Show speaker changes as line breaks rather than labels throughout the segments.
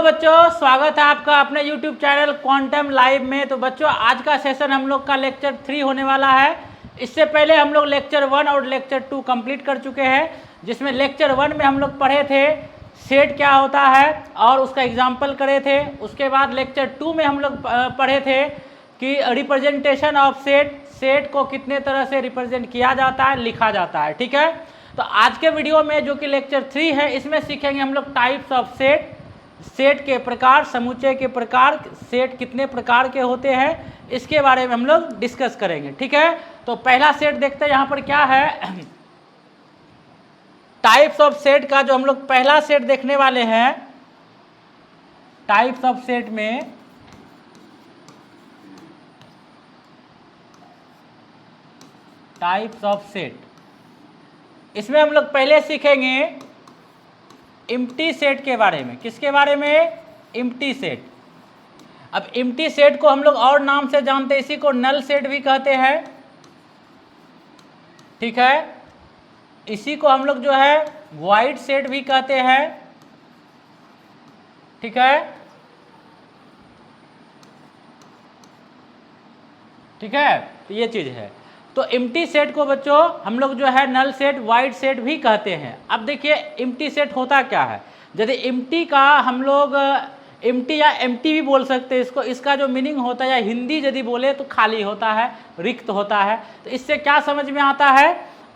बच्चों, स्वागत है आपका अपने YouTube चैनल क्वांटम लाइव में। तो बच्चों, आज का सेशन हम लोग का लेक्चर 3 होने वाला है। इससे पहले हम लोग लेक्चर 1 और लेक्चर 2 कंप्लीट कर चुके हैं, जिसमें लेक्चर 1 में हम लोग पढ़े थे सेट क्या होता है और उसका एग्जाम्पल करे थे। उसके बाद लेक्चर 2 में हम लोग पढ़े थे कि रिप्रेजेंटेशन ऑफ सेट को कितने तरह से रिप्रेजेंट किया जाता है, लिखा जाता है। ठीक है, तो आज के वीडियो में जो कि लेक्चर 3 है, इसमें सीखेंगे हम लोग टाइप्स ऑफ सेट के प्रकार, समुच्चय के प्रकार, सेट कितने प्रकार के होते हैं, इसके बारे में हम लोग डिस्कस करेंगे। ठीक है, तो पहला सेट देखते हैं यहाँ पर क्या है। टाइप्स ऑफ सेट का जो हम लोग पहला सेट देखने वाले हैं, टाइप्स ऑफ सेट में टाइप्स ऑफ सेट, इसमें हम लोग पहले सीखेंगे एम्प्टी सेट के बारे में। किसके बारे में? Empty set. अब एम्प्टी सेट को हम लोग और नाम से जानते हैं, इसी को नल सेट भी कहते हैं। ठीक है, इसी को हम लोग जो है वॉइड सेट भी कहते हैं। ठीक है, ठीक है, तो ये चीज है। तो एम्प्टी सेट को बच्चों हम लोग जो है नल सेट, वाइड सेट भी कहते हैं। अब देखिए एम्प्टी सेट होता क्या है। यदि एम्प्टी का हम लोग एम्प्टी या एम्प्टी भी बोल सकते हैं इसको, इसका जो मीनिंग होता है, या हिंदी यदि बोले तो खाली होता है, रिक्त होता है। तो इससे क्या समझ में आता है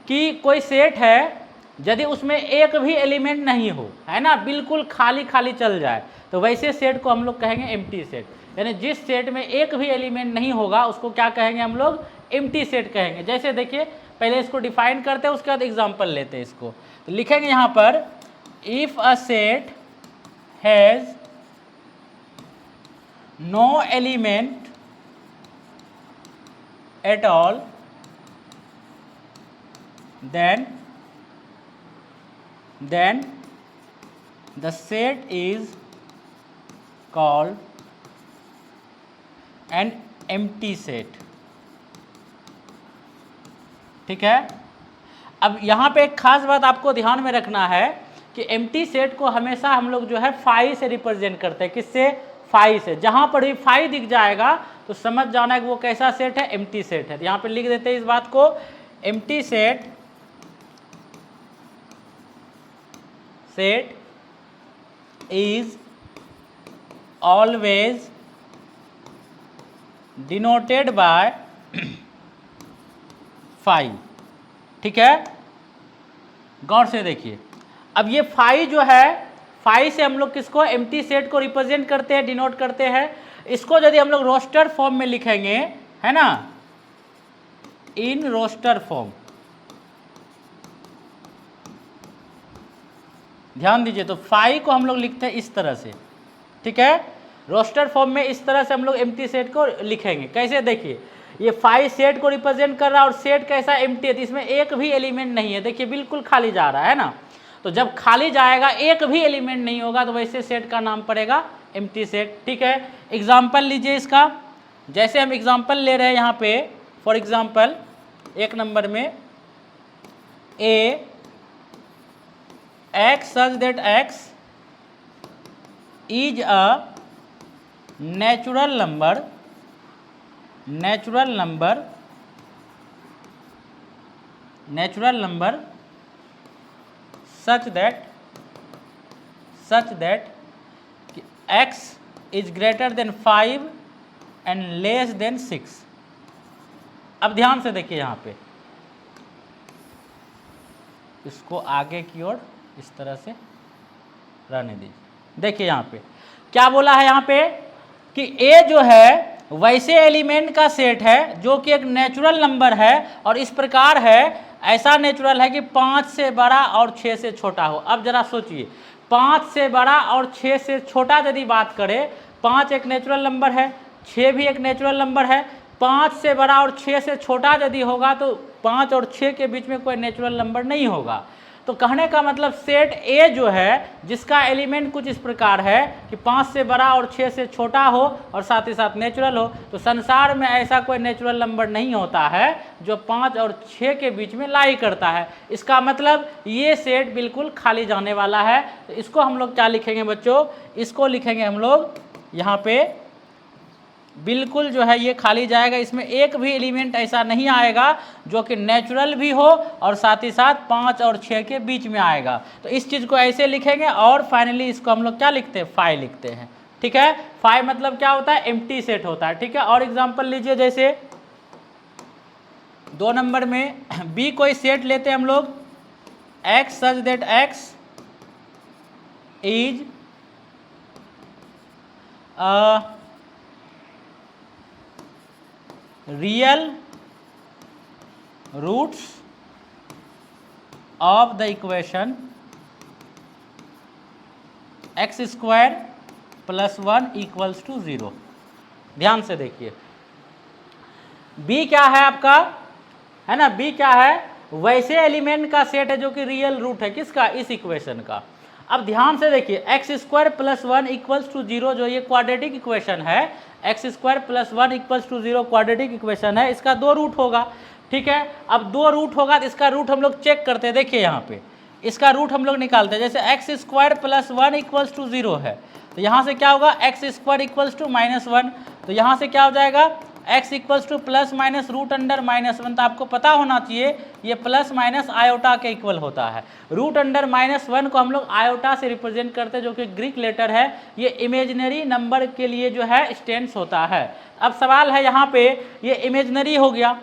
कि कोई सेट है यदि उसमें एक भी एलिमेंट नहीं हो, है ना, बिल्कुल खाली खाली चल जाए, तो वैसे सेट को हम लोग कहेंगे एम्प्टी सेट। यानी जिस सेट में एक भी एलिमेंट नहीं होगा उसको क्या कहेंगे हम लोग? एम्प्टी सेट कहेंगे। जैसे देखिए, पहले इसको डिफाइन करते हैं, उसके बाद एग्जांपल लेते हैं इसको। तो लिखेंगे यहाँ पर, if a set has no element at all then the set is called an empty set। ठीक है, अब यहाँ पे एक खास बात आपको ध्यान में रखना है कि एम्प्टी सेट को हमेशा हम लोग जो है फाई से रिप्रेजेंट करते हैं। किससे? फाई से। जहाँ पर भी फाई दिख जाएगा तो समझ जाना है कि वो कैसा सेट है? एम्प्टी सेट है। तो यहाँ पे लिख देते हैं इस बात को, empty set is always denoted by phi। ठीक है, गौर से देखिए। अब ये फाई जो है, फाई से हम लोग किसको? एम्प्टी सेट को रिप्रेजेंट करते हैं, डिनोट करते हैं। इसको यदि हम लोग रोस्टर फॉर्म में लिखेंगे, है ना, इन रोस्टर फॉर्म, ध्यान दीजिए, तो फाई को हम लोग लिखते हैं इस तरह से। ठीक है, रोस्टर फॉर्म में इस तरह से हम लोग एम्प्टी सेट को लिखेंगे। कैसे? देखिए, ये फाई सेट को रिप्रेजेंट कर रहा है और सेट कैसा? एम्प्टी है, तो इसमें एक भी एलिमेंट नहीं है। देखिए बिल्कुल खाली जा रहा है ना। तो जब खाली जाएगा, एक भी एलिमेंट नहीं होगा, तो वैसे सेट का नाम पड़ेगा एम्प्टी सेट। ठीक है, एग्जाम्पल लीजिए इसका। जैसे हम एग्जाम्पल ले रहे हैं यहाँ पे, फॉर एग्जाम्पल 1 नंबर में, ए x such that x is a natural number such that x is greater than 5 and less than 6। अब ध्यान से देखिए, यहाँ पे इसको आगे की ओर इस तरह से रहने दीजिए। देखिए यहाँ पे क्या बोला है, यहाँ पे कि a जो है वैसे एलिमेंट का सेट है जो कि एक नेचुरल नंबर है, और इस प्रकार है, ऐसा नेचुरल है कि 5 से बड़ा और 6 से छोटा हो। अब जरा सोचिए, 5 से बड़ा और 6 से छोटा यदि बात करें, 5 एक नेचुरल नंबर है, 6 भी एक नेचुरल नंबर है। 5 से बड़ा और 6 से छोटा यदि होगा तो 5 और 6 के बीच में कोई नेचुरल नंबर नहीं होगा। तो कहने का मतलब सेट ए जो है जिसका एलिमेंट कुछ इस प्रकार है कि 5 से बड़ा और 6 से छोटा हो और साथ ही साथ नेचुरल हो, तो संसार में ऐसा कोई नेचुरल नंबर नहीं होता है जो 5 और 6 के बीच में लाई करता है। इसका मतलब ये सेट बिल्कुल खाली जाने वाला है। तो इसको हम लोग क्या लिखेंगे बच्चों, इसको लिखेंगे हम लोग यहाँ पे बिल्कुल जो है ये खाली जाएगा, इसमें एक भी एलिमेंट ऐसा नहीं आएगा जो कि नेचुरल भी हो और साथ ही साथ 5 और 6 के बीच में आएगा। तो इस चीज़ को ऐसे लिखेंगे और फाइनली इसको हम लोग क्या लिखते हैं, फाई लिखते हैं। ठीक है, फाई मतलब क्या होता है, एम्प्टी सेट होता है। ठीक है, और एग्जांपल लीजिए, जैसे 2 नंबर में बी कोई सेट लेते हैं हम लोग, x such that x is real roots of the equation x square plus 1 equals to 0। ध्यान से देखिए, बी क्या है आपका, है ना, बी क्या है, वैसे एलिमेंट का सेट है जो कि रियल रूट है किसका, इस इक्वेशन का। अब ध्यान से देखिए, x square plus 1 equals to 0 जो ये क्वाड्रेटिक इक्वेशन है, x square plus 1 equals to 0 quadratic equation है, इसका 2 रूट होगा। ठीक है, अब 2 रूट होगा तो इसका रूट हम लोग चेक करते हैं। देखिए यहाँ पे इसका रूट हम लोग निकालते हैं, जैसे x square plus 1 equals to 0 है, तो यहाँ से क्या होगा, एक्स स्क्वायर इक्वल्स टू -1, तो यहाँ से क्या हो जाएगा, x equals to plus minus root under -1। तो आपको पता होना चाहिए ये प्लस माइनस आयोटा के इक्वल होता है। रूट अंडर -1 को हम लोग आयोटा से रिप्रेजेंट करते हैं जो कि ग्रीक लेटर है, ये इमेजिनरी नंबर के लिए जो है स्टैंड्स होता है। अब सवाल है यहाँ पे, ये इमेजिनरी हो गया,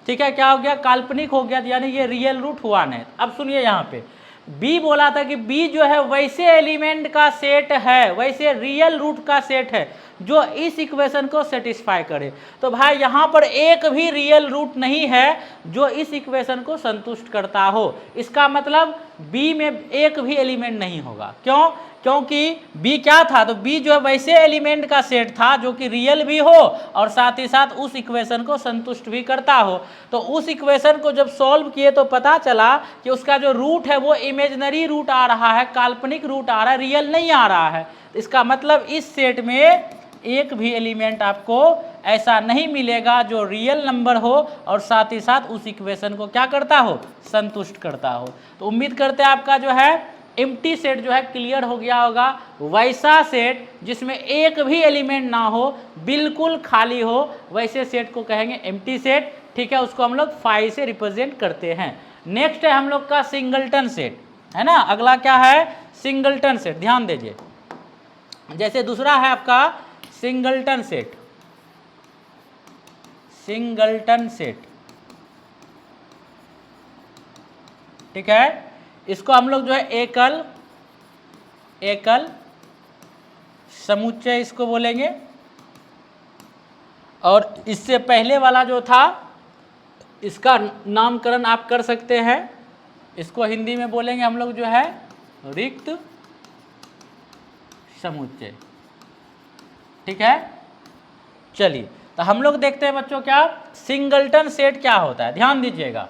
ठीक है, क्या हो गया, काल्पनिक हो गया, यानी ये रियल रूट हुआ नहीं। अब सुनिए यहाँ पे बी बोला था कि बी जो है वैसे एलिमेंट का सेट है, वैसे रियल रूट का सेट है जो इस इक्वेशन को सेटिस्फाई करे। तो भाई यहाँ पर एक भी रियल रूट नहीं है जो इस इक्वेशन को संतुष्ट करता हो। इसका मतलब बी में एक भी एलिमेंट नहीं होगा। क्यों? क्योंकि बी क्या था, तो बी जो है वैसे एलिमेंट का सेट था जो कि रियल भी हो और साथ ही साथ उस इक्वेशन को संतुष्ट भी करता हो। तो उस इक्वेशन को जब सॉल्व किए तो पता चला कि उसका जो रूट है वो इमेजिनरी रूट आ रहा है, काल्पनिक रूट आ रहा है, रियल नहीं आ रहा है। इसका मतलब इस सेट में एक भी एलिमेंट आपको ऐसा नहीं मिलेगा जो रियल नंबर हो और साथ ही साथ उस इक्वेशन को क्या करता हो, संतुष्ट करता हो। तो उम्मीद करते हैं आपका जो है एम्प्टी सेट जो है क्लियर हो गया होगा। वैसा सेट जिसमें एक भी एलिमेंट ना हो, बिल्कुल खाली हो, वैसे सेट को कहेंगे एम्प्टी सेट। ठीक है, उसको हम लोग फाई से रिप्रेजेंट करते हैं। नेक्स्ट है हम लोग का सिंगलटन सेट, है ना। अगला क्या है, सिंगलटन सेट। ध्यान दीजिए, जैसे दूसरा है आपका सिंगलटन सेट, सिंगलटन सेट, ठीक है। इसको हम लोग जो है एकल एकल समुच्चय इसको बोलेंगे। और इससे पहले वाला जो था इसका नामकरण आप कर सकते हैं, इसको हिंदी में बोलेंगे हम लोग जो है रिक्त समुच्चय। ठीक है, चलिए तो हम लोग देखते हैं बच्चों क्या सिंगलटन सेट क्या होता है। ध्यान दीजिएगा,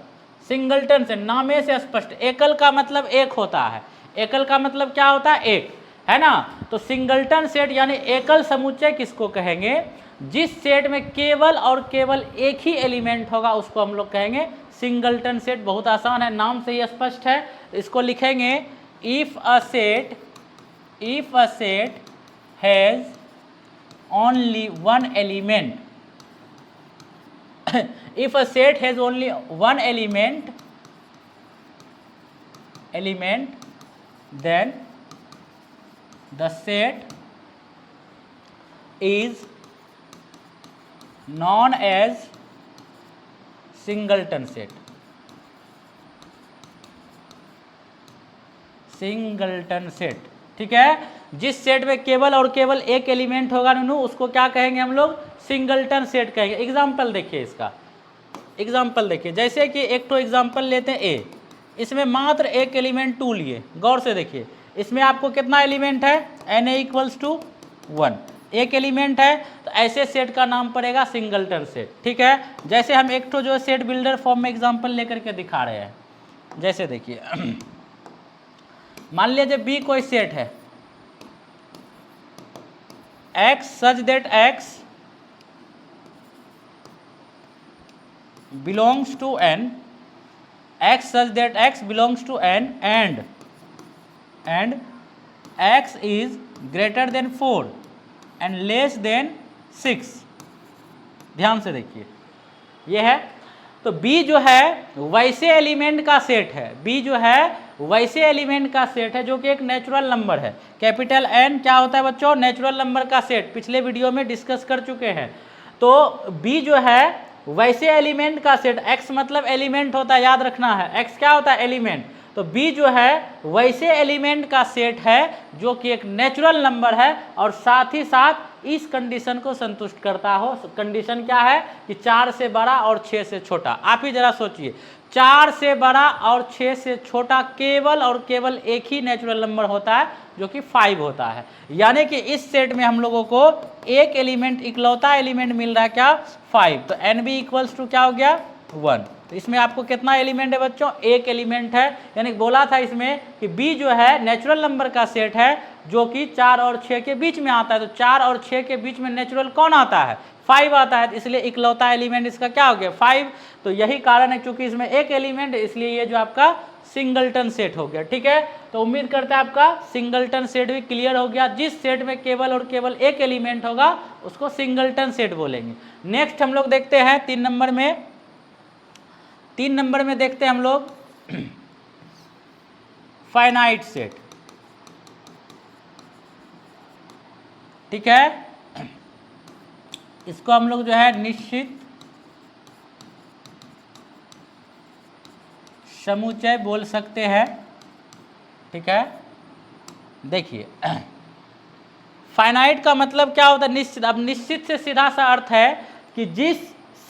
सिंगलटन सेट नामे से स्पष्ट, एकल का मतलब एक होता है। एकल का मतलब क्या होता है, एक, है ना। तो सिंगलटन सेट यानी एकल समुच्चय किसको कहेंगे, जिस सेट में केवल और केवल एक ही एलिमेंट होगा उसको हम लोग कहेंगे सिंगलटन सेट। बहुत आसान है, नाम से ही स्पष्ट है। इसको लिखेंगे if a set has only one element if a set has only one element then the set is known as singleton set। Singleton set, ठीक है, जिस सेट में केवल और केवल एक एलिमेंट होगा नूनू उसको क्या कहेंगे हम लोग, सिंगलटन सेट कहेंगे। एग्जाम्पल देखिए, इसका एग्जाम्पल देखिए, जैसे कि एक तो एग्जाम्पल लेते हैं ए, इसमें मात्र एक एलिमेंट 2 लिए। गौर से देखिए, इसमें आपको कितना एलिमेंट है, Na इक्वल्स टू 1, एक एलिमेंट है, तो ऐसे सेट का नाम पड़ेगा सिंगलटन सेट। ठीक है, जैसे हम एक तो जो सेट बिल्डर फॉर्म में एग्जाम्पल लेकर के दिखा रहे हैं, जैसे देखिए मान लीजिए बी कोई सेट है, x such that x belongs to n, x such that x belongs to n and x is greater than 4 and less than 6। ध्यान से देखिए ये है, तो b जो है वैसे एलिमेंट का सेट है, b जो है वैसे एलिमेंट का सेट है जो कि एक नेचुरल नंबर है। कैपिटल N क्या होता है बच्चों? नेचुरल नंबर का सेट, पिछले वीडियो में डिस्कस कर चुके हैं। तो b जो है वैसे एलिमेंट का सेट, x मतलब एलिमेंट होता है, याद रखना है, x क्या होता है? एलिमेंट। तो b जो है वैसे एलिमेंट का सेट है जो कि एक नेचुरल नंबर है और साथ ही साथ इस कंडीशन को संतुष्ट करता हो। कंडीशन क्या है कि 4 से बड़ा और 6 से छोटा। आप ही जरा सोचिए, 4 से बड़ा और 6 से छोटा केवल और केवल एक ही नेचुरल नंबर होता है जो कि 5 होता है। यानी कि इस सेट में हम लोगों को एक एलिमेंट, इकलौता एलिमेंट मिल रहा है क्या? 5। तो एन बी इक्वल्स टू क्या हो गया? 1। तो इसमें आपको कितना एलिमेंट है बच्चों? एक एलिमेंट है। यानी बोला था इसमें कि बी जो है नेचुरल नंबर का सेट है जो कि 4 और 6 के बीच में आता है। तो 4 और 6 के बीच में नेचुरल कौन आता है? 5 आता है, इसलिए इकलौता एलिमेंट इसका क्या हो गया? 5। तो यही कारण है, क्योंकि इसमें एक एलिमेंट है इसलिए ये जो आपका सिंगलटन सेट हो गया। ठीक है, तो उम्मीद करते हैं आपका सिंगलटन सेट भी क्लियर हो गया। जिस सेट में केवल और केवल एक एलिमेंट होगा उसको सिंगलटन सेट बोलेंगे। नेक्स्ट हम लोग देखते हैं 3 नंबर में देखते हैं हम लोग फाइनाइट सेट। ठीक है, इसको हम लोग जो है निश्चित समुच्चय बोल सकते हैं। ठीक है, देखिए फाइनाइट का मतलब क्या होता है? निश्चित। अब निश्चित से सीधा सा अर्थ है कि जिस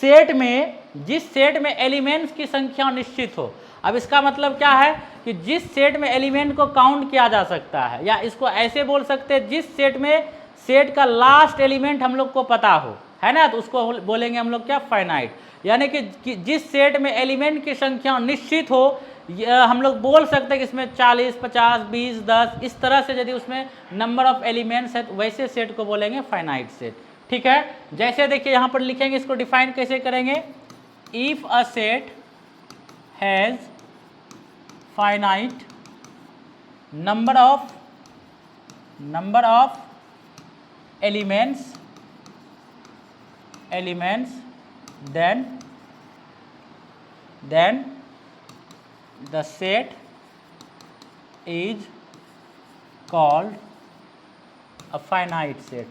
सेट में एलिमेंट्स की संख्या निश्चित हो। अब इसका मतलब क्या है कि जिस सेट में एलिमेंट को काउंट किया जा सकता है, या इसको ऐसे बोल सकते हैं जिस सेट में सेट का लास्ट एलिमेंट हम लोग को पता हो, है ना, तो उसको बोलेंगे हम लोग क्या? फाइनाइट। यानी कि जिस सेट में एलिमेंट की संख्या निश्चित हो, हम लोग बोल सकते हैं कि इसमें 40, 50, 20, 10 इस तरह से यदि उसमें नंबर ऑफ एलिमेंट्स है तो वैसे सेट को बोलेंगे फाइनाइट सेट। ठीक है, जैसे देखिए यहाँ पर लिखेंगे, इसको डिफाइन कैसे करेंगे? If a set has finite number of elements then the set is called a finite set।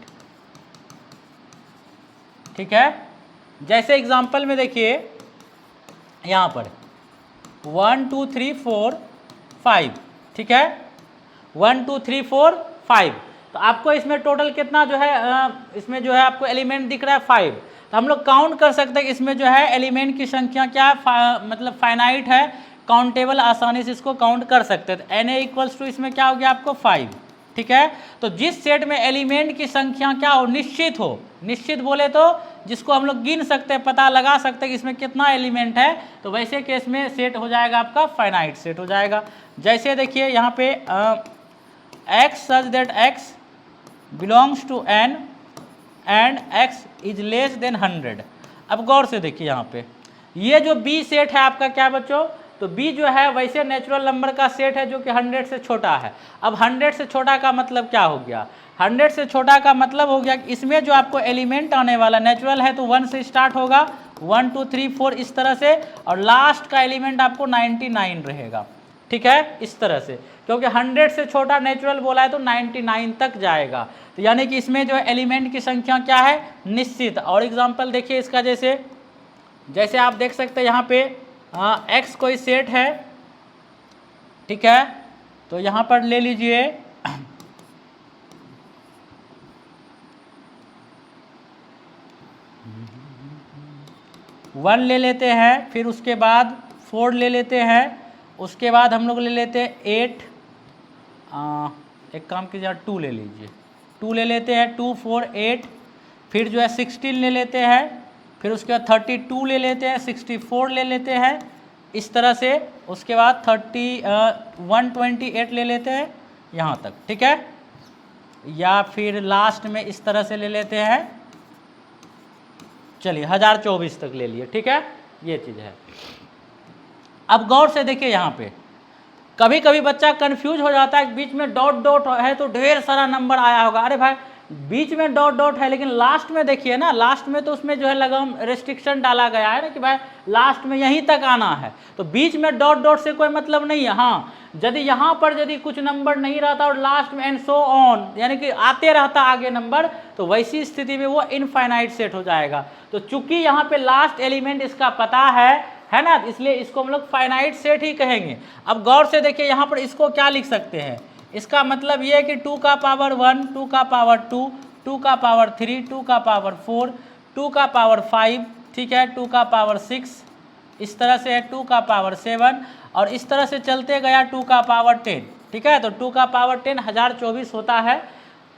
ठीक है, जैसे एग्जांपल में देखिए यहाँ पर 1 2 3 4 5। ठीक है, 1 2 3 4 5। तो आपको इसमें टोटल कितना जो है इसमें जो है आपको एलिमेंट दिख रहा है 5। तो हम लोग काउंट कर सकते हैं कि इसमें जो है एलिमेंट की संख्या क्या है? मतलब फाइनाइट है, काउंटेबल, आसानी से इसको काउंट कर सकते हैं। तो एन ए इक्वल्स टू इसमें क्या हो गया आपको? 5। ठीक है, तो जिस सेट में एलिमेंट की संख्या क्या हो? निश्चित हो। निश्चित बोले तो जिसको हम लोग गिन सकते हैं, पता लगा सकते हैं कि इसमें कितना एलिमेंट है, तो वैसे केस में सेट हो जाएगा आपका फाइनाइट सेट हो जाएगा। जैसे देखिए यहाँ पे x such that x belongs to n and x is less than 100। अब गौर से देखिए यहाँ पे ये जो b सेट है आपका क्या बच्चों? तो b जो है वैसे नेचुरल नंबर का सेट है जो कि 100 से छोटा है। अब 100 से छोटा का मतलब क्या हो गया? 100 से छोटा का मतलब हो गया कि इसमें जो आपको एलिमेंट आने वाला नेचुरल है तो 1 से स्टार्ट होगा, 1 2 3 4 इस तरह से, और लास्ट का एलिमेंट आपको 99 रहेगा। ठीक है, इस तरह से, क्योंकि 100 से छोटा नेचुरल बोला है तो 99 तक जाएगा। तो यानी कि इसमें जो एलिमेंट की संख्या क्या है? निश्चित। और एग्जांपल देखिए इसका, जैसे आप देख सकते हैं यहाँ पे एक्स कोई सेट है। ठीक है, तो यहाँ पर ले लीजिए 1 ले लेते हैं, फिर उसके बाद 4 ले लेते हैं, उसके बाद हम लोग ले लेते हैं 8, एक काम कीजिए 2 ले लीजिए, 2 ले लेते हैं, 2 4 8, फिर जो है 16 ले लेते हैं, फिर उसके बाद 32 ले लेते हैं, 64 ले लेते हैं, इस तरह से, उसके बाद 128 ले लेते हैं यहाँ तक, ठीक है, या फिर लास्ट में इस तरह से ले लेते हैं, चलिए 1024 तक ले लिए, ठीक है, ये चीज़ है। अब गौर से देखिए यहाँ पे, कभी कभी बच्चा कंफ्यूज हो जाता है, बीच में डॉट डॉट है तो ढेर सारा नंबर आया होगा। अरे भाई बीच में डॉट डॉट है, लेकिन लास्ट में देखिए ना, लास्ट में तो उसमें जो है लगाम रेस्ट्रिक्शन डाला गया है ना कि भाई लास्ट में यहीं तक आना है, तो बीच में डॉट डॉट से कोई मतलब नहीं है। हाँ, यदि यहाँ पर यदि कुछ नंबर नहीं रहता और लास्ट में एंड सो ऑन, यानी कि आते रहता आगे नंबर, तो वैसी स्थिति में वो इनफाइनाइट सेट हो जाएगा। तो चूंकि यहाँ पे लास्ट एलिमेंट इसका पता है ना, इसलिए इसको हम लोग फाइनाइट सेट ही कहेंगे। अब गौर से देखिए यहाँ पर इसको क्या लिख सकते हैं, इसका मतलब ये है कि 2 का पावर 1, 2 का पावर 2, 2 का पावर 3, 2 का पावर 4, 2 का पावर 5, ठीक है, 2 का पावर 6, इस तरह से है 2 का पावर 7, और इस तरह से चलते गया 2 का पावर 10, ठीक है। तो 2 का पावर 10 1024 होता है,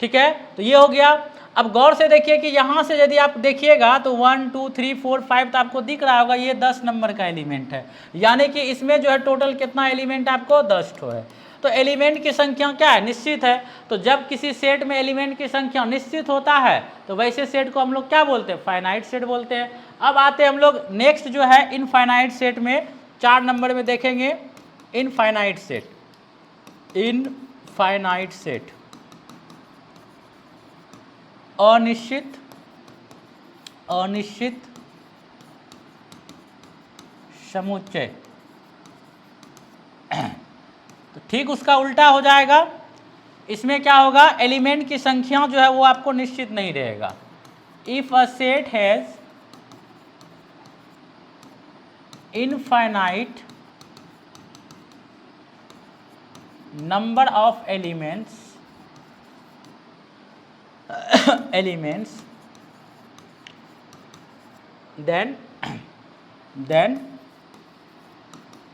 ठीक है। तो ये हो गया। अब गौर से देखिए कि यहाँ से यदि आप देखिएगा तो 1 2 3 4 5 तो आपको दिख रहा होगा ये 10 नंबर का एलिमेंट है, यानी कि इसमें जो है टोटल कितना एलिमेंट आपको 10 ठो है। तो एलिमेंट की संख्या क्या है, निश्चित है। तो जब किसी सेट में एलिमेंट की संख्या निश्चित होता है तो वैसे सेट को हम लोग क्या बोलते हैं, फाइनाइट सेट बोलते हैं। अब आते हैं हम लोग नेक्स्ट जो है इनफाइनाइट सेट में, 4 नंबर में देखेंगे इनफाइनाइट सेट। इनफाइनाइट सेट अनिश्चित अनिश्चित समुच्चय। तो ठीक उसका उल्टा हो जाएगा, इसमें क्या होगा, एलिमेंट की संख्या जो है वो आपको निश्चित नहीं रहेगा। If a set has infinite number of elements then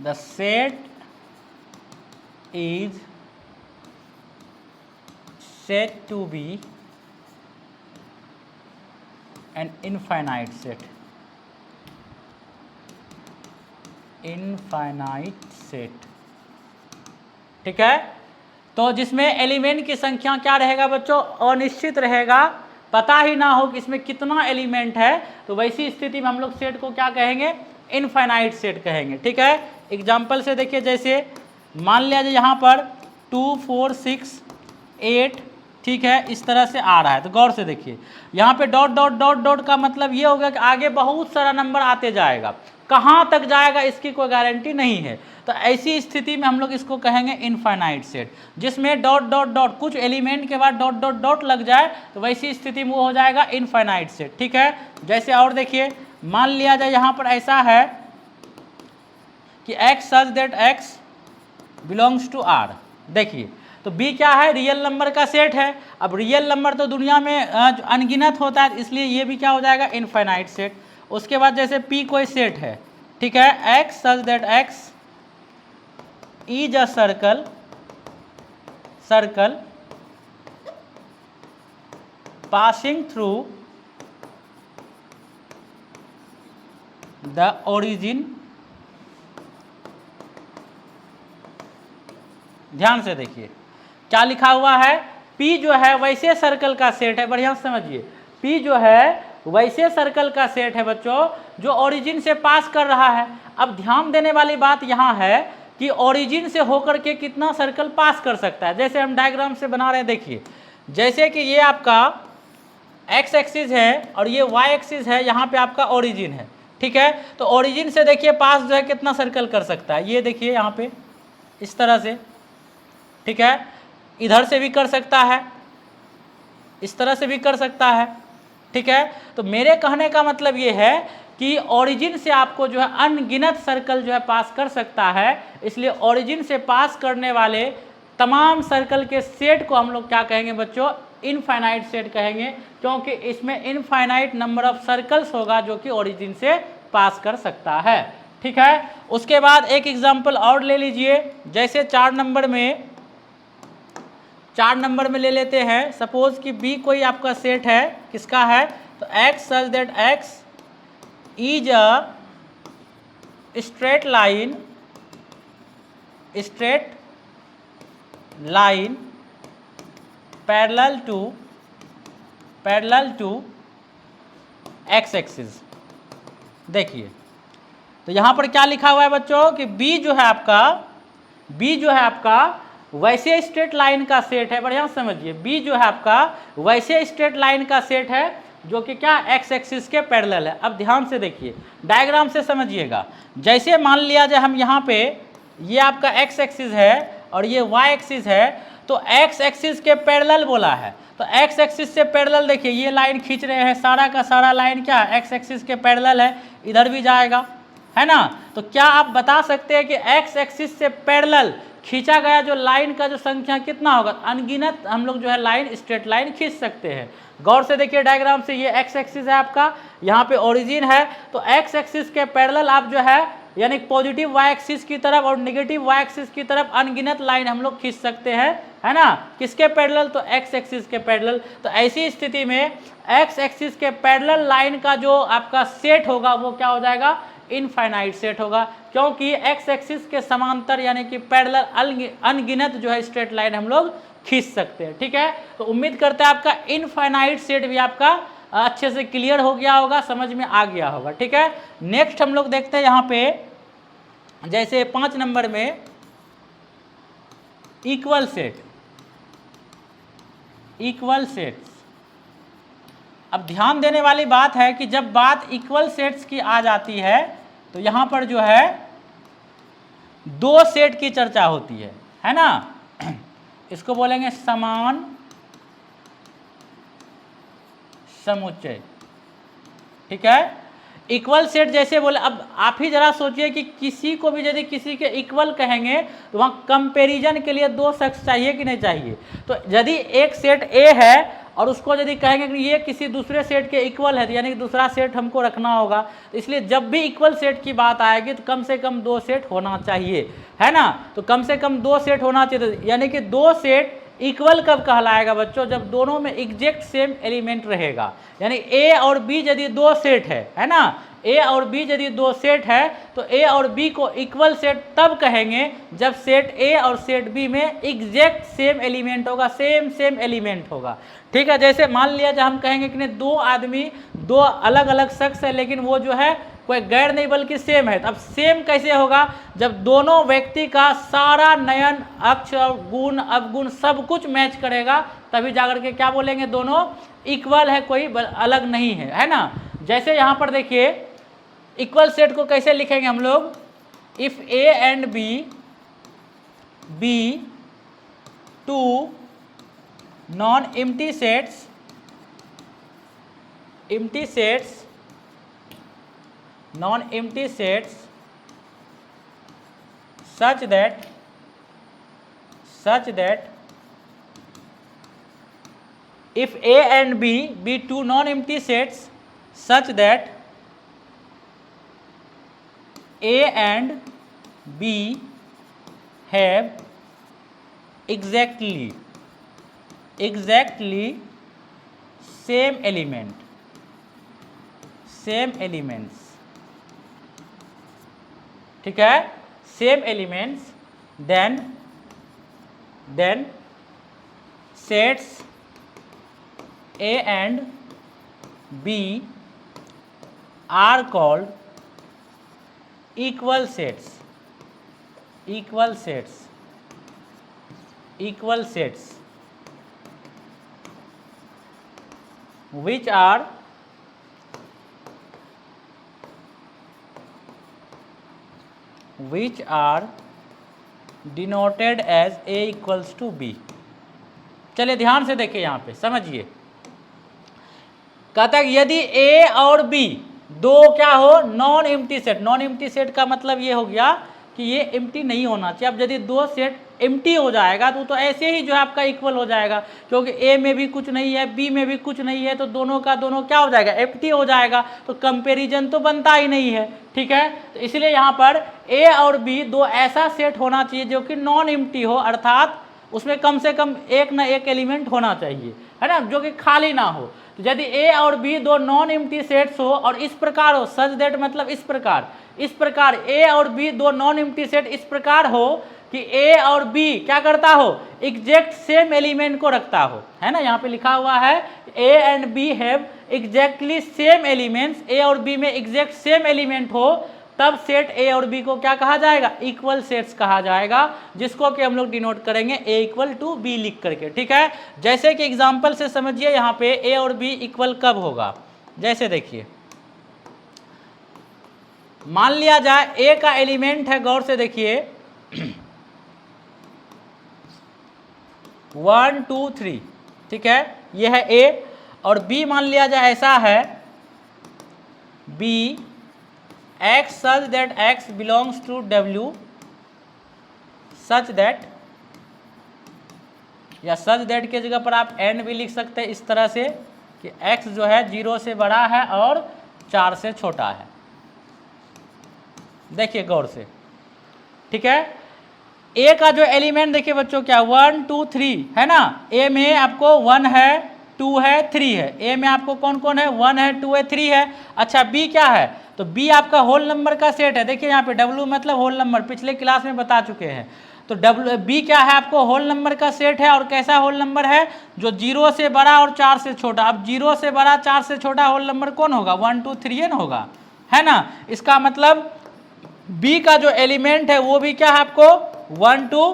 the set is said to be an infinite set। Infinite set, ठीक है। तो जिसमें एलिमेंट की संख्या क्या रहेगा बच्चों, अनिश्चित रहेगा, पता ही ना हो कि इसमें कितना एलिमेंट है, तो वैसी स्थिति में हम लोग सेट को क्या कहेंगे, इनफाइनाइट सेट कहेंगे, ठीक है। एग्जाम्पल से देखिए, जैसे मान लिया जाए यहाँ पर 2 4 6 8, ठीक है, इस तरह से आ रहा है। तो गौर से देखिए यहाँ पे डॉट डॉट डॉट डॉट का मतलब ये हो गया कि आगे बहुत सारा नंबर आते जाएगा, कहाँ तक जाएगा इसकी कोई गारंटी नहीं है। तो ऐसी स्थिति में हम लोग इसको कहेंगे इनफाइनाइट सेट, जिसमें डॉट डॉट डॉट कुछ एलिमेंट के बाद डॉट डॉट डॉट लग जाए, तो वैसी स्थिति में वो हो जाएगा इनफाइनाइट सेट, ठीक है। जैसे और देखिए, मान लिया जाए यहाँ पर ऐसा है कि x such that x belongs to r। देखिए तो b क्या है, रियल नंबर का सेट है। अब रियल नंबर तो दुनिया में अनगिनत होता है, इसलिए ये भी क्या हो जाएगा, इनफाइनाइट सेट। उसके बाद जैसे p कोई सेट है, ठीक है, x such that x is a circle passing through the origin. ध्यान से देखिए क्या लिखा हुआ है, P जो है वैसे सर्कल का सेट है, बढ़िया समझिए, P जो है वैसे सर्कल का सेट है बच्चों जो ओरिजिन से पास कर रहा है। अब ध्यान देने वाली बात यहाँ है कि ओरिजिन से होकर के कितना सर्कल पास कर सकता है। जैसे हम डायग्राम से बना रहे हैं, देखिए जैसे कि ये आपका x एक्सिस है और ये y एक्सिस है, यहाँ पे आपका ओरिजिन है, ठीक है। तो ओरिजिन से देखिए पास जो है कितना सर्कल कर सकता है, ये देखिए यहाँ पे इस तरह से, ठीक है, इधर से भी कर सकता है, इस तरह से भी कर सकता है, ठीक है। तो मेरे कहने का मतलब ये है कि ओरिजिन से आपको जो है अनगिनत सर्कल जो है पास कर सकता है, इसलिए ओरिजिन से पास करने वाले तमाम सर्कल के सेट को हम लोग क्या कहेंगे बच्चों, इनफाइनाइट सेट कहेंगे, क्योंकि इसमें इनफाइनाइट नंबर ऑफ सर्कल्स होगा जो कि ओरिजिन से पास कर सकता है, ठीक है। उसके बाद एक एग्जांपल और ले लीजिए, जैसे 4 नंबर में ले लेते हैं, सपोज कि B कोई आपका सेट है, किसका है, तो x such that x is a straight line parallel to x axis. देखिए तो यहाँ पर क्या लिखा हुआ है बच्चों कि बी जो है आपका वैसे स्ट्रेट लाइन का सेट है। बढ़िया समझिए, बी जो है आपका वैसे स्ट्रेट लाइन का सेट है जो कि क्या एक्स एक्सिस के पैरेलल है। अब ध्यान से देखिए, डायग्राम से समझिएगा। जैसे मान लिया जाए हम यहाँ पे ये आपका एक्स एक्सिस है और ये वाई एक्सिस है, तो एक्स एक्सिस के पैरेलल बोला है, तो एक्स एक्सिस से पैरेलल देखिए ये लाइन खींच रहे हैं, सारा का सारा लाइन क्या एक्स एक्सिस के पैरेलल है, इधर भी जाएगा, है ना। तो क्या आप बता सकते हैं कि एक्स एक्सिस से पैरेलल खींचा गया जो लाइन का जो संख्या कितना होगा? अनगिनत हम लोग जो है लाइन, स्ट्रेट लाइन खींच सकते हैं। गौर से देखिए डायग्राम से, ये एक्स एक्सिस है आपका, यहाँ पे ओरिजिन है, तो एक्स एक्सिस के पैरेलल आप जो है यानी पॉजिटिव वाई एक्सिस की तरफ और नेगेटिव वाई एक्सिस की तरफ अनगिनत लाइन हम लोग खींच सकते हैं, है ना। किसके पैरेलल? तो एक्स एक्सिस के पैरेलल। तो ऐसी स्थिति में एक्स एक्सिस के पैरेलल लाइन का जो आपका सेट होगा वो क्या हो जाएगा? इनफाइनाइट सेट होगा, क्योंकि एक्स एक्सिस के समांतर यानी कि पैरेलल अनगिनत जो है स्ट्रेट लाइन हम लोग खींच सकते हैं। ठीक है, तो उम्मीद करते हैं आपका इनफाइनाइट सेट भी आपका अच्छे से क्लियर हो गया होगा, समझ में आ गया होगा। ठीक है, नेक्स्ट हम लोग देखते हैं यहाँ पे, जैसे 5 नंबर में इक्वल सेट्स। अब ध्यान देने वाली बात है कि जब बात इक्वल सेट्स की आ जाती है तो यहाँ पर जो है 2 सेट की चर्चा होती है ना। इसको बोलेंगे समान समुच्चय। ठीक है, इक्वल सेट जैसे बोले, अब आप ही जरा सोचिए कि किसी को भी यदि किसी के इक्वल कहेंगे तो वहाँ कंपैरिजन के लिए 2 शख्स चाहिए कि नहीं चाहिए? तो यदि एक सेट ए है और उसको यदि कहेंगे कि ये किसी दूसरे सेट के इक्वल है, तो यानी कि दूसरा सेट हमको रखना होगा। तो इसलिए जब भी इक्वल सेट की बात आएगी तो कम से कम 2 सेट होना चाहिए, है ना। तो कम से कम 2 सेट होना चाहिए, यानी कि 2 सेट इक्वल कब कहलाएगा बच्चों? जब दोनों में एग्जैक्ट सेम एलिमेंट रहेगा। यानी ए और बी यदि 2 सेट है ना, ए और बी यदि 2 सेट है तो ए और बी को इक्वल सेट तब कहेंगे जब सेट ए और सेट बी में एग्जैक्ट सेम एलिमेंट होगा, सेम एलिमेंट होगा। ठीक है, जैसे मान लिया जब हम कहेंगे कि 2 आदमी 2 अलग अलग शख्स है, लेकिन वो जो है कोई गैर नहीं बल्कि सेम है। अब सेम कैसे होगा? जब दोनों व्यक्ति का सारा नयन, अक्षर, गुण, अवगुण सब कुछ मैच करेगा, तभी जाकर के क्या बोलेंगे? दोनों इक्वल है, कोई अलग नहीं है ना। जैसे यहाँ पर देखिए इक्वल सेट को कैसे लिखेंगे हम लोग? If A and B 2 non empty sets such that if A and B be 2 non-empty sets such that A and B have exactly same elements, ठीक है, same elements, then sets A and B are called equal sets which are denoted as A equals to B। चलिए ध्यान से देखिए, यहाँ पे समझिए, कहता है यदि A और B 2 क्या हो? Non empty set. Non empty set का मतलब ये हो गया कि ये एम्प्टी नहीं होना चाहिए। अब यदि 2 सेट एम्प्टी हो जाएगा तो ऐसे ही जो है आपका इक्वल हो जाएगा, क्योंकि ए में भी कुछ नहीं है, बी में भी कुछ नहीं है, तो दोनों का दोनों क्या हो जाएगा? एम्प्टी हो जाएगा, तो कंपैरिजन तो बनता ही नहीं है। ठीक है, तो इसलिए यहाँ पर ए और बी 2 ऐसा सेट होना चाहिए जो कि नॉन एम्प्टी हो, अर्थात उसमें कम से कम एक ना एक एलिमेंट होना चाहिए, है ना, जो कि खाली ना हो। तो यदि ए और बी दो नॉन एम्प्टी सेट्स हो और इस प्रकार हो, सच दैट मतलब इस प्रकार ए और बी दो नॉन एम्प्टी सेट इस प्रकार हो कि ए और बी क्या करता हो, एग्जैक्ट सेम एलिमेंट को रखता हो, है ना। यहाँ पे लिखा हुआ है A and B have exactly same elements, A और बी में एग्जैक्ट सेम एलिमेंट हो, तब सेट ए और बी को क्या कहा जाएगा, इक्वल सेट्स कहा जाएगा, जिसको कि हम लोग डिनोट करेंगे ए इक्वल टू बी लिख करके, ठीक है। जैसे कि एग्जांपल से समझिए यहाँ पे ए और बी इक्वल कब होगा। जैसे देखिए, मान लिया जाए ए का एलिमेंट है, गौर से देखिए 1 2 3, ठीक है, यह है ए, और बी मान लिया जाए ऐसा है B x such that x belongs to w such that, या such that के जगह पर आप n भी लिख सकते हैं इस तरह से कि x जो है 0 से बड़ा है और 4 से छोटा है। देखिए गौर से, ठीक है। a का जो एलिमेंट देखिए बच्चों क्या 1 2 3 है ना, a में आपको 1 है 2 है 3 है, a में आपको कौन कौन है 1 है 2 है 3 है। अच्छा b क्या है, तो b आपका होल नंबर का सेट है। देखिए यहाँ पे w मतलब होल नंबर, पिछले क्लास में बता चुके हैं। तो b क्या है, आपको होल नंबर का सेट है, और कैसा होल नंबर है, जो 0 से बड़ा और 4 से छोटा। अब 0 से बड़ा 4 से छोटा होल नंबर कौन होगा, 1 2 3 न होगा, है ना। इसका मतलब b का जो एलिमेंट है वो भी क्या है आपको 1 2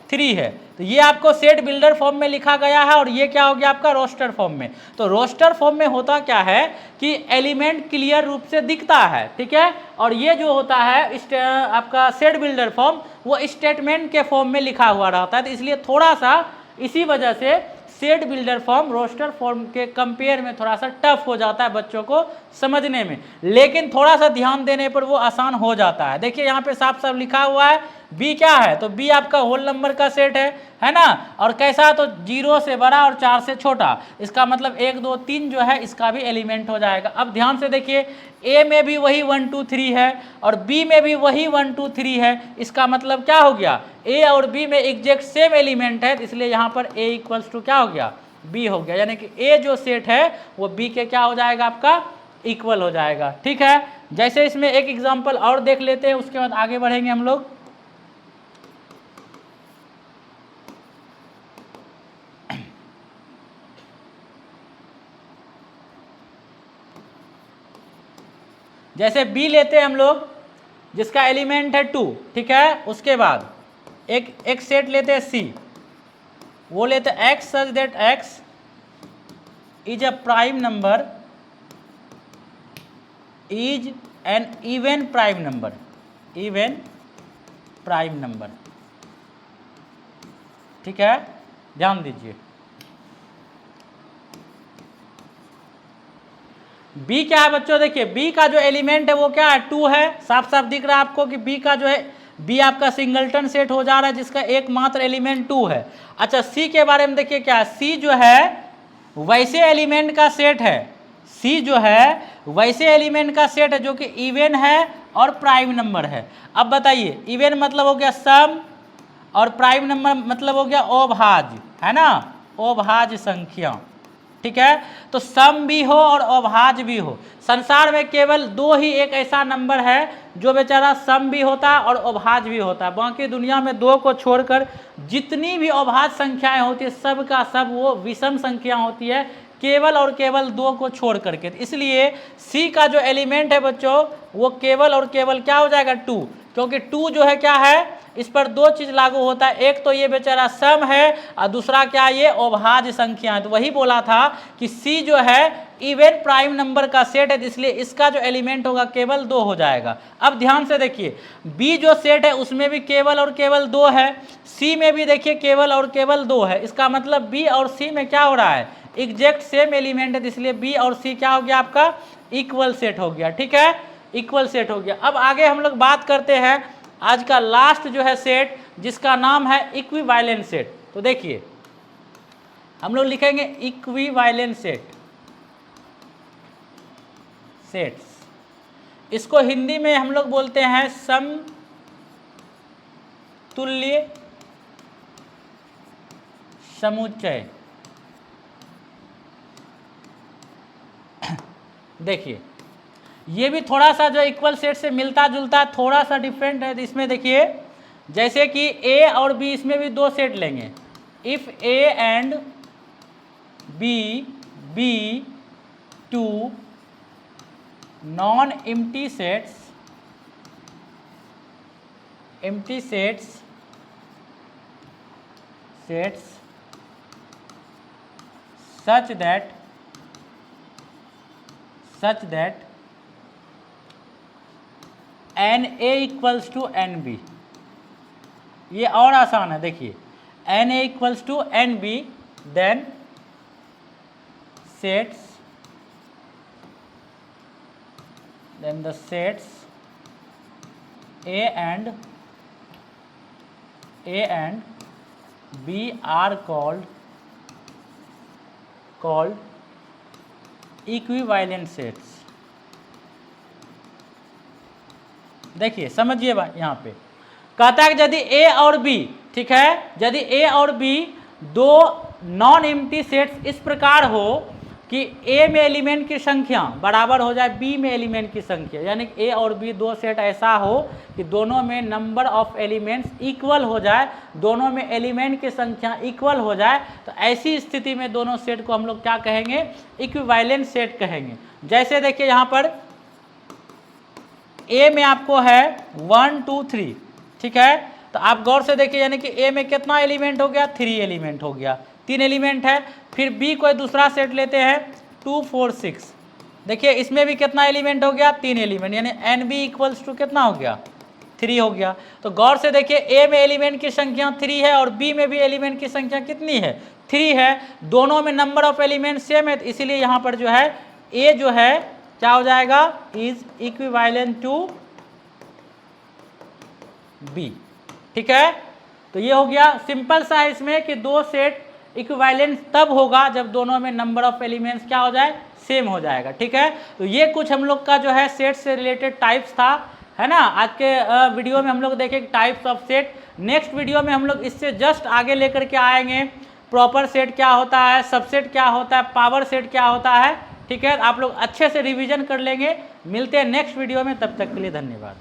3 है। तो ये आपको सेट बिल्डर फॉर्म में लिखा गया है, और ये क्या हो गया आपका रोस्टर फॉर्म में। तो रोस्टर फॉर्म में होता क्या है कि एलिमेंट क्लियर रूप से दिखता है, ठीक है, और ये जो होता है आपका सेट बिल्डर फॉर्म वो स्टेटमेंट के फॉर्म में लिखा हुआ रहता है। तो इसलिए थोड़ा सा इसी वजह से set builder form roster form के कंपेयर में थोड़ा सा टफ हो जाता है बच्चों को समझने में, लेकिन थोड़ा सा ध्यान देने पर वो आसान हो जाता है। देखिए यहाँ पे साफ साफ लिखा हुआ है बी क्या है, तो बी आपका होल नंबर का सेट है ना, और कैसा, तो 0 से बड़ा और 4 से छोटा। इसका मतलब 1 2 3 जो है इसका भी एलिमेंट हो जाएगा। अब ध्यान से देखिए ए में भी वही 1 2 3 है और बी में भी वही 1 2 3 है। इसका मतलब क्या हो गया, ए और बी में एग्जैक्ट सेम एलिमेंट है, इसलिए यहाँ पर ए इक्वल्स टू क्या हो गया, बी हो गया। यानी कि ए जो सेट है वो बी के क्या हो जाएगा, आपका इक्वल हो जाएगा, ठीक है। जैसे इसमें एक एग्जाम्पल और देख लेते हैं, उसके बाद आगे बढ़ेंगे हम लोग। जैसे b लेते हैं हम लोग जिसका एलिमेंट है 2, ठीक है। उसके बाद एक सेट लेते हैं c, वो लेते हैं x such that x is a prime number, is an even prime number, even prime number, ठीक है, ध्यान दीजिए। b क्या है बच्चों, देखिए b का जो एलिमेंट है वो क्या है 2 है, साफ साफ दिख रहा है आपको कि b का जो है b आपका सिंगलटन सेट हो जा रहा है जिसका एकमात्र एलिमेंट 2 है। अच्छा c के बारे में देखिए क्या, c जो है वैसे एलिमेंट का सेट है, c जो है वैसे एलिमेंट का सेट है जो कि इवन है और प्राइम नंबर है। अब बताइए इवन मतलब हो गया सम और प्राइम नंबर मतलब हो गया अभाज्य, है ना, अभाज्य संख्या, ठीक है। तो सम भी हो और अभाज्य भी हो, संसार में केवल 2 ही एक ऐसा नंबर है जो बेचारा सम भी होता है और अभाज्य भी होता है। बाकी दुनिया में 2 को छोड़कर जितनी भी अभाज्य संख्याएं होती है सब का सब वो विषम संख्या होती है, केवल और केवल 2 को छोड़ करके। इसलिए सी का जो एलिमेंट है बच्चों वो केवल और केवल क्या हो जाएगा 2, क्योंकि 2 जो है क्या है, इस पर 2 चीज लागू होता है, एक तो ये बेचारा सम है और दूसरा क्या, ये अभाज्य संख्या है। तो वही बोला था कि सी जो है इवन प्राइम नंबर का सेट है, इसलिए इसका जो एलिमेंट होगा केवल 2 हो जाएगा। अब ध्यान से देखिए बी जो सेट है उसमें भी केवल और केवल 2 है, सी में भी देखिए केवल और केवल 2 है। इसका मतलब बी और सी में क्या हो रहा है, एग्जैक्ट सेम एलिमेंट है, इसलिए बी और सी क्या हो गया आपका इक्वल सेट हो गया, ठीक है, इक्वल सेट हो गया। अब आगे हम लोग बात करते हैं आज का लास्ट जो है सेट जिसका नाम है इक्विवेलेंट सेट। तो देखिए हम लोग लिखेंगे इक्विवेलेंट सेट्स, इसको हिंदी में हम लोग बोलते हैं समतुल्य समुच्चय, देखिए ये भी थोड़ा सा जो इक्वल सेट से मिलता जुलता थोड़ा सा डिफरेंट है। इसमें देखिए जैसे कि ए और बी, इसमें भी दो सेट लेंगे। If A and B B two non empty sets such that n A equals to n B. ये और आसान है, देखिए n A equals to n B, then the sets A and B are called equivalent sets। देखिए समझिए यहाँ पे कहता है कि यदि ए और बी, ठीक है, यदि ए और बी दो नॉन एम्प्टी सेट्स इस प्रकार हो कि ए में एलिमेंट की संख्या बराबर हो जाए बी में एलिमेंट की संख्या, यानी कि ए और बी दो सेट ऐसा हो कि दोनों में नंबर ऑफ एलिमेंट्स इक्वल हो जाए, दोनों में एलिमेंट की संख्या इक्वल हो जाए, तो ऐसी स्थिति में दोनों सेट को हम लोग क्या कहेंगे? इक्विवेलेंट सेट कहेंगे। जैसे देखिए यहाँ पर ए में आपको है 1 2 3, ठीक है, तो आप गौर से देखिए, यानी कि ए में कितना एलिमेंट हो गया? 3 एलिमेंट हो गया, 3 एलिमेंट है। फिर बी कोई दूसरा सेट लेते हैं 2 4 6, देखिए इसमें भी कितना एलिमेंट हो गया? 3 एलिमेंट, यानी एन बी इक्वल्स टू कितना हो गया? 3 हो गया। तो गौर से देखिए ए में एलिमेंट की संख्या 3 है और बी में भी एलिमेंट की संख्या कितनी है? 3 है। दोनों में नंबर ऑफ एलिमेंट सेम है, तो इसीलिए यहाँ पर जो है ए जो है क्या हो जाएगा? इज इक्विवेलेंट टू बी, ठीक है। तो ये हो गया सिंपल सा है इसमें कि दो सेट इक्विवेलेंट तब होगा जब दोनों में नंबर ऑफ एलिमेंट्स क्या हो जाए? सेम हो जाएगा, ठीक है। तो ये कुछ हम लोग का जो है सेट से रिलेटेड टाइप्स था, है ना। आज के वीडियो में हम लोग देखें types of set. Next video में हम लोग इससे जस्ट आगे लेकर के आएंगे, प्रॉपर सेट क्या होता है, सबसेट क्या होता है, पावर सेट क्या होता है, ठीक है। आप लोग अच्छे से रिविजन कर लेंगे। मिलते हैं नेक्स्ट वीडियो में, तब तक के लिए धन्यवाद।